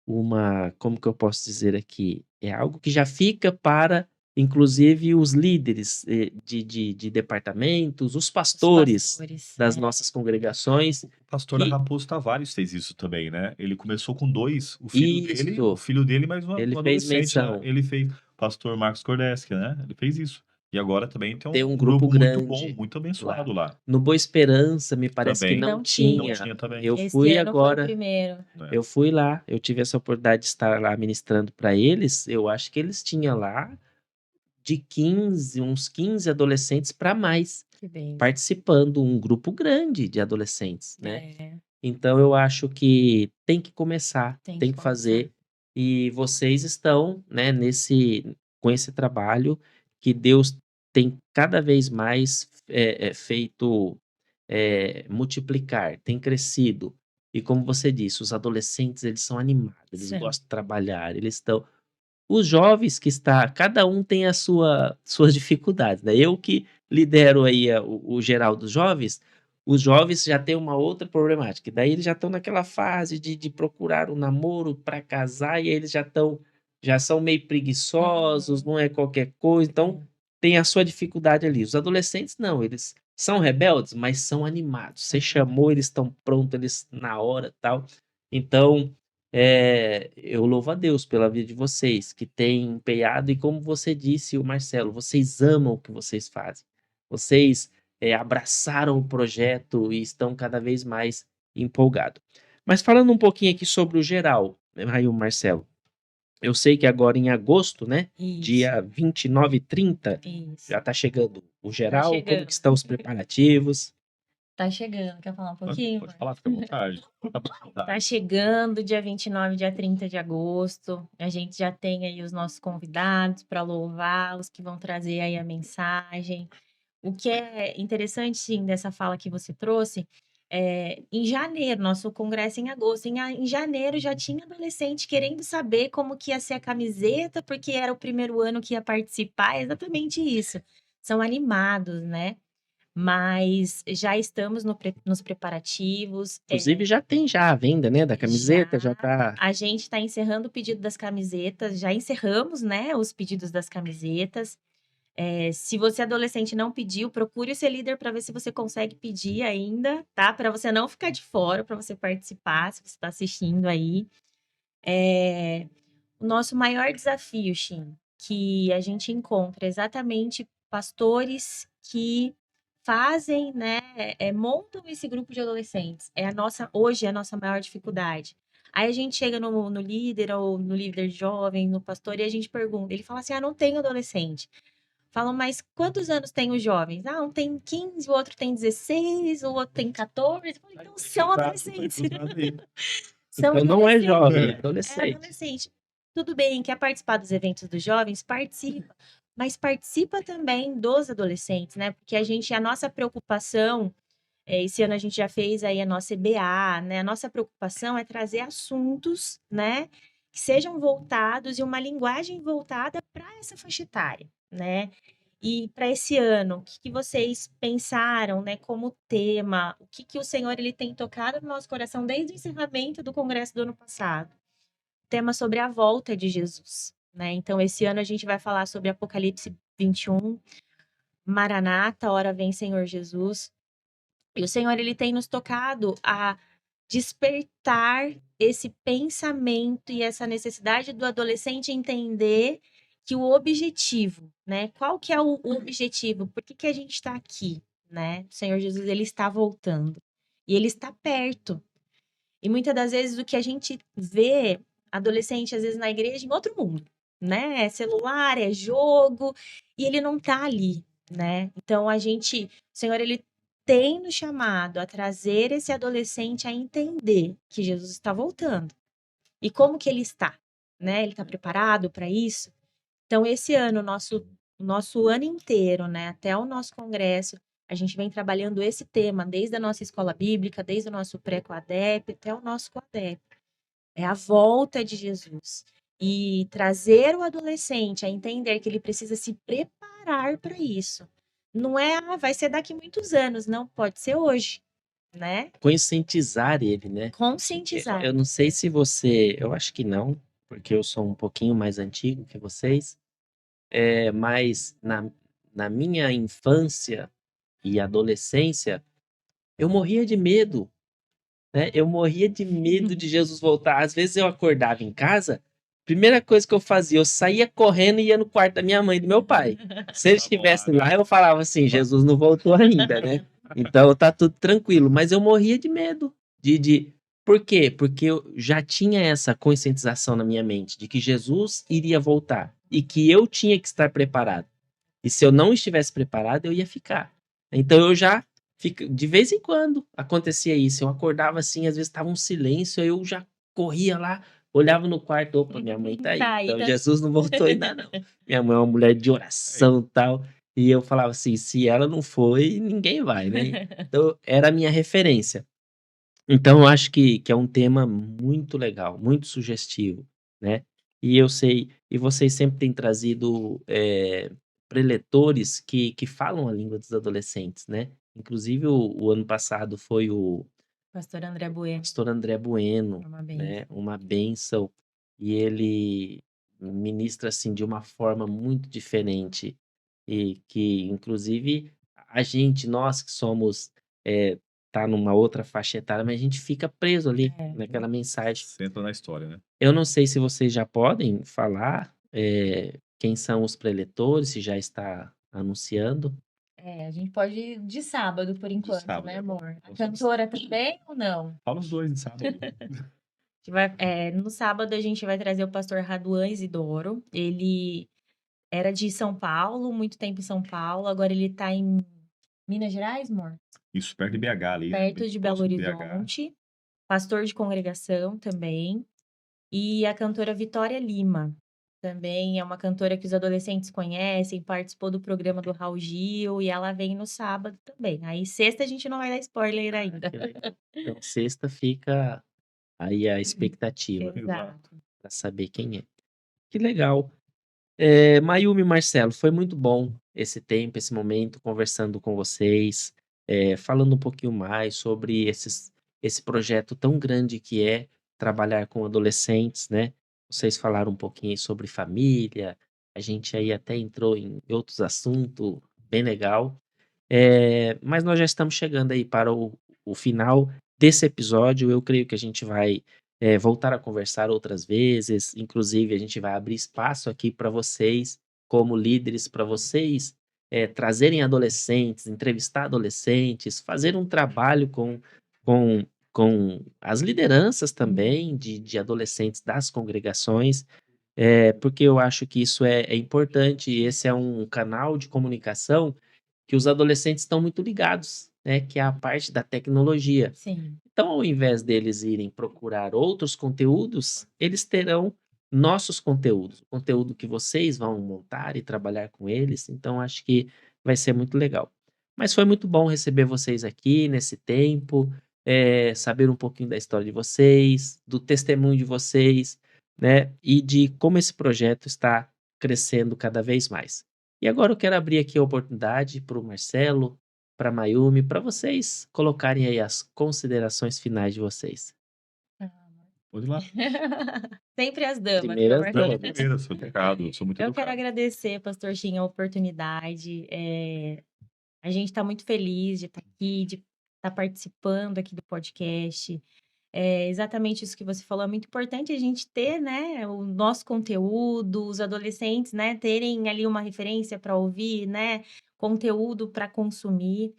uma, como que eu posso dizer aqui? É algo que já fica para, inclusive, os líderes de departamentos, os Os pastores pastores, das nossas congregações. O pastor Que Raposo Tavares fez isso também, né? Ele começou com 2, o filho dele mais ele um fez adolescente, né? menção, Ele fez, pastor Marcos Cordeschi, né? Ele fez isso. E agora também tem ter um um grupo grupo muito bom, grande muito lá. abençoado lá. No Boa Esperança, me parece que Também. não Não Não tinha. tinha. tinha também. Eu Esse fui ano foi o agora, primeiro. né? eu fui lá, eu tive essa oportunidade de estar lá ministrando para eles. Eu acho que eles tinham lá de 15, uns 15 adolescentes para mais, Que bem. participando, um grupo grande de adolescentes, né? É, Então eu acho que tem que começar, tem tem que que fazer, e vocês estão, né, com esse trabalho que Deus tem cada vez mais feito multiplicar, tem crescido. E como você disse, os adolescentes, eles são animados, eles Sim. gostam de trabalhar, eles estão os jovens que está, cada um tem a suas dificuldades, né? Eu que lidero aí o geral dos jovens, os jovens já têm uma outra problemática. Daí eles já estão naquela fase de procurar um namoro para casar, e aí eles já são meio preguiçosos, não é qualquer coisa, então tem a sua dificuldade ali. Os adolescentes não, eles são rebeldes, mas são animados. Você chamou, eles estão prontos, eles na hora, tal. Então, eu louvo a Deus pela vida de vocês, que têm empenhado, e como você disse, o Marcelo, vocês amam o que vocês fazem. Vocês abraçaram o projeto e estão cada vez mais empolgados. Mas falando um pouquinho aqui sobre o geral, aí o Marcelo, eu sei que agora em agosto, né, Isso. dia 29 e 30, Isso. já está chegando o Tá geral, como chegando. que estão os preparativos? Tá chegando, quer falar um pouquinho? Pode falar, fica à vontade. Fica à Tá vontade. chegando dia 29, dia 30 de agosto. A gente já tem aí os nossos convidados para louvar, os que vão trazer aí a mensagem. O que é interessante, sim, dessa fala que você trouxe, em janeiro, nosso congresso é em agosto, em janeiro já tinha adolescente querendo saber como que ia ser a camiseta, porque era o primeiro ano que ia participar, é exatamente isso. São animados, né? Mas já estamos nos preparativos. Inclusive já tem já a venda, né, da camiseta, já tá... A gente está encerrando o pedido das camisetas, já encerramos, né, os pedidos das camisetas. Se você adolescente não pediu, procure o seu líder para ver se você consegue pedir ainda, tá? Para você não ficar de fora, para você participar, se você está assistindo aí. O nosso maior desafio, Shin, que a gente encontra exatamente pastores que fazem, né, montam esse grupo de adolescentes. Hoje é a nossa maior dificuldade. Aí a gente chega no líder ou no líder jovem, no pastor, e a gente pergunta, ele fala assim: "Ah, não tenho adolescente". Falam: "Mas quantos anos tem os jovens?". "Ah, um tem 15, o outro tem 16, o outro tem 14". Eu falo: "Então são adolescentes". São Então não é jovem, é adolescentes. É adolescente. adolescente. Tudo bem, quer participar dos eventos dos jovens? Participa. Mas participa também dos adolescentes, né? Porque a nossa preocupação, esse ano a gente já fez aí a nossa EBA, né? A nossa preocupação é trazer assuntos, né? Que sejam voltados e uma linguagem voltada para essa faixa etária, né? E para esse ano, o que que vocês pensaram, né, como tema? O que que o Senhor ele tem tocado no nosso coração desde o encerramento do congresso do ano passado? Tema sobre a volta de Jesus, né? Então, esse ano a gente vai falar sobre Apocalipse 21, Maranata, hora vem Senhor Jesus. E o Senhor ele tem nos tocado a despertar esse pensamento e essa necessidade do adolescente entender que o objetivo, né? Qual que é o objetivo? Por que que a gente está aqui, né? O Senhor Jesus ele está voltando e ele está perto. E muitas das vezes o que a gente vê adolescente às vezes na igreja em outro mundo, né? É celular, é jogo e ele não tá ali, né? Então o Senhor ele tem nos chamado a trazer esse adolescente a entender que Jesus está voltando. E como que ele está, né? Ele está preparado para isso? Então esse ano, o nosso ano inteiro, né, até o nosso congresso, a gente vem trabalhando esse tema desde a nossa escola bíblica, desde o nosso pré-coadep até o nosso coadep. É a volta de Jesus. E trazer o adolescente a entender que ele precisa se preparar para isso. Não é, vai ser daqui muitos anos, não, pode ser hoje, né? Conscientizar ele, né? Conscientizar. Eu não sei se você... Eu acho que não, porque eu sou um pouquinho mais antigo que vocês. Mas na minha infância e adolescência, eu morria de medo, né? Eu morria de medo de Jesus voltar. Às vezes eu acordava em casa, primeira coisa que eu fazia, eu saía correndo e ia no quarto da minha mãe e do meu pai. Se eles estivessem lá, eu falava assim: Jesus não voltou ainda, né? Então tá tudo tranquilo. Mas eu morria de medo. Por quê? Porque eu já tinha essa conscientização na minha mente de que Jesus iria voltar e que eu tinha que estar preparado. E se eu não estivesse preparado, eu ia ficar. Então eu já de vez em quando acontecia isso. Eu acordava assim, às vezes estava um silêncio, eu já corria lá, olhava no quarto, opa, minha mãe tá aí. Tá aí, Então tá. Jesus não voltou ainda não. Minha mãe é uma mulher de oração e tal. E eu falava assim, se ela não foi, ninguém vai, né? Então era a minha referência. Então eu acho que é um tema muito legal, muito sugestivo, né? E eu sei, e vocês sempre têm trazido preletores que falam a língua dos adolescentes, né? Inclusive o ano passado foi o Pastor André Bueno, pastor André Bueno, uma benção. né? Uma bênção. E ele ministra assim de uma forma muito diferente e que inclusive a gente, nós que somos tá numa outra faixa etária, mas a gente fica preso ali naquela mensagem. Você entra na história, né? Eu não sei se vocês já podem falar quem são os preletores, se já está anunciando. A gente pode ir de sábado, por enquanto, sábado, né, é. amor? A cantora também ou não? Fala os dois de sábado. No sábado a gente vai trazer o pastor Raduan Isidoro. Ele era de São Paulo, muito tempo em São Paulo, agora ele está em Minas Gerais, amor? Isso, perto de BH ali, né? Perto Bem de Belo próximo de BH. Horizonte. Pastor de congregação também. E a cantora Vitória Lima. Também é uma cantora que os adolescentes conhecem, participou do programa do Raul Gil e ela vem no sábado também. Aí sexta a gente não vai dar spoiler ainda. Que legal. Então, sexta fica aí a expectativa Exato. para saber quem é. Que legal. Mayumi e Marcelo, foi muito bom esse tempo, esse momento, conversando com vocês, falando um pouquinho mais sobre esse projeto tão grande que é trabalhar com adolescentes, né? Vocês falaram um pouquinho aí sobre família, a gente aí até entrou em outros assuntos, bem legal. Mas nós já estamos chegando aí para o final desse episódio. Eu creio que a gente vai voltar a conversar outras vezes. Inclusive, a gente vai abrir espaço aqui para vocês, como líderes, para vocês trazerem adolescentes, entrevistar adolescentes, fazer um trabalho com, com as lideranças também de adolescentes das congregações. Porque eu acho que isso é importante. Esse é um canal de comunicação que os adolescentes estão muito ligados, né, que é a parte da tecnologia. Sim. Então, ao invés deles irem procurar outros conteúdos, eles terão nossos conteúdos, o conteúdo que vocês vão montar e trabalhar com eles. Então, acho que vai ser muito legal. Mas foi muito bom receber vocês aqui nesse tempo, saber um pouquinho da história de vocês, do testemunho de vocês, né, e de como esse projeto está crescendo cada vez mais. E agora eu quero abrir aqui a oportunidade para o Marcelo, para a Mayumi, para vocês colocarem aí as considerações finais de vocês. Pode ir lá. Sempre as damas, por Primeiras favor. Não, damas. primeiro, sou educado, sou muito Eu quero educado. agradecer, Pastor Shin, a oportunidade. A gente está muito feliz de estar aqui, de estar participando aqui do podcast. Exatamente isso que você falou, é muito importante a gente ter, né, o nosso conteúdo, os adolescentes, né, terem ali uma referência para ouvir, né, conteúdo para consumir.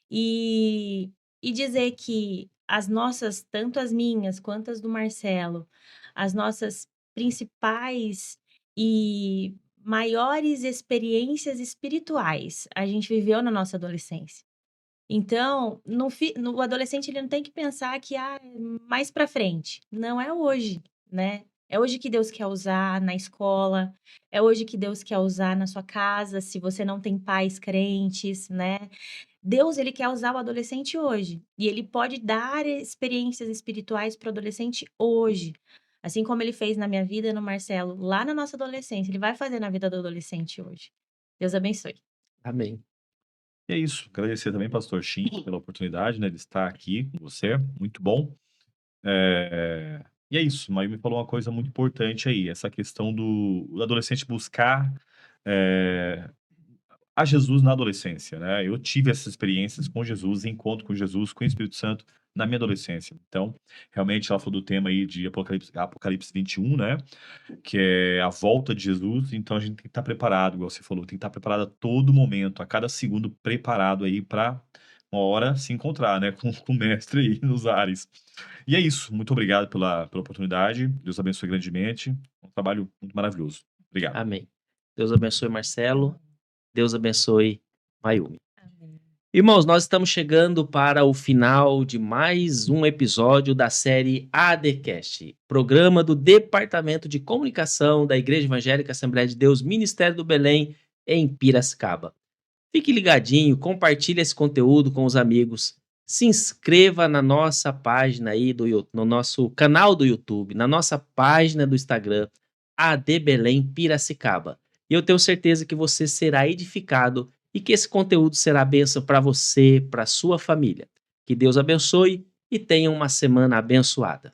E, e dizer que as nossas, tanto as minhas quanto as do Marcelo, as nossas principais e maiores experiências espirituais a gente viveu na nossa adolescência. Então, o adolescente ele não tem que pensar que mais para frente. Não é hoje, né? É hoje que Deus quer usar na escola, é hoje que Deus quer usar na sua casa, se você não tem pais crentes, né? Deus, ele quer usar o adolescente hoje. E ele pode dar experiências espirituais para o adolescente hoje. Assim como ele fez na minha vida, no Marcelo, lá na nossa adolescência, ele vai fazer na vida do adolescente hoje. Deus abençoe. Amém. E é isso. Agradecer também, Pastor Shin, pela oportunidade, né, de estar aqui com você. Muito bom. E é isso. Maio me falou uma coisa muito importante aí, essa questão do adolescente buscar a Jesus na adolescência, né? Eu tive essas experiências com Jesus, encontro com Jesus, com o Espírito Santo na minha adolescência. Então, realmente, ela falou do tema aí de Apocalipse 21, né? Que é a volta de Jesus. Então, a gente tem que estar preparado, igual você falou, tem que estar preparado a todo momento, a cada segundo, preparado aí para uma hora se encontrar, né? Com o mestre aí nos ares. E é isso. Muito obrigado pela oportunidade. Deus abençoe grandemente. Um trabalho muito maravilhoso. Obrigado. Amém. Deus abençoe Marcelo. Deus abençoe Mayumi. Amém. Irmãos, nós estamos chegando para o final de mais um episódio da série ADCast, programa do Departamento de Comunicação da Igreja Evangélica Assembleia de Deus, Ministério do Belém, em Piracicaba. Fique ligadinho, compartilhe esse conteúdo com os amigos, se inscreva na nossa página aí, no nosso canal do YouTube, na nossa página do Instagram, AD Belém Piracicaba. E eu tenho certeza que você será edificado e que esse conteúdo será bênção para você, para sua família. Que Deus abençoe e tenha uma semana abençoada.